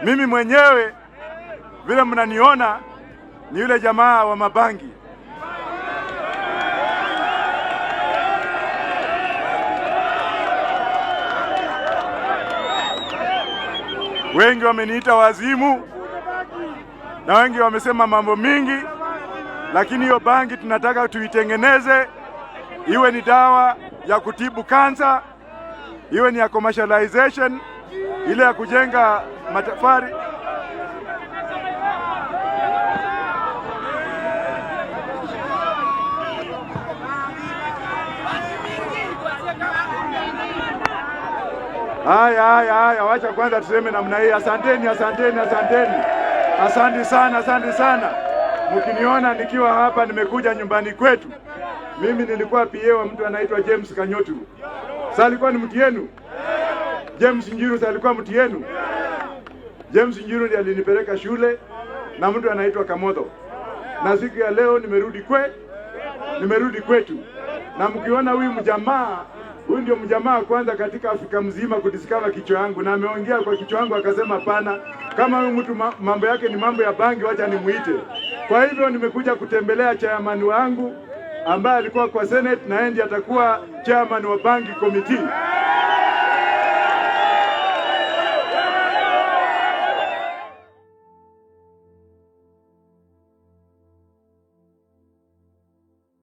Mimi mwenyewe vile mnaniona ni yule jamaa wa mabangi. Wengi wameniita wazimu na wengi wamesema mambo mingi, lakini hiyo bangi tunataka tuitengeneze iwe ni dawa ya kutibu kansa, iwe ni ya commercialization, ile ya kujenga matafari. Haya, wacha kwanza tuseme namna hii. Asanteni. Asante sana. Mkiniona nikiwa hapa nimekuja nyumbani kwetu. Mimi nilikuwa PA wa mtu anaitwa James Kanyotu. Sasa alikuwa ni mtu yenu? James Njiru sasa alikuwa mtu yenu? James Njiru ndiye alinipeleka shule na mtu anaitwa Kamodho. Na siku ya leo nimerudi kwetu. Na mkiona huyu mjamaa, huyu ndio mjamaa kwanza katika Afrika mzima kudisikava kichwa yangu, na ameongea kwa kichwa yangu akasema pana, kama huyu mtu mambo yake ni mambo ya bangi, wacha nimuite. Kwa hivyo nimekuja kutembelea chairman wangu ambaye alikuwa kwa Senate na ndiye atakuwa chairman wa bangi committee.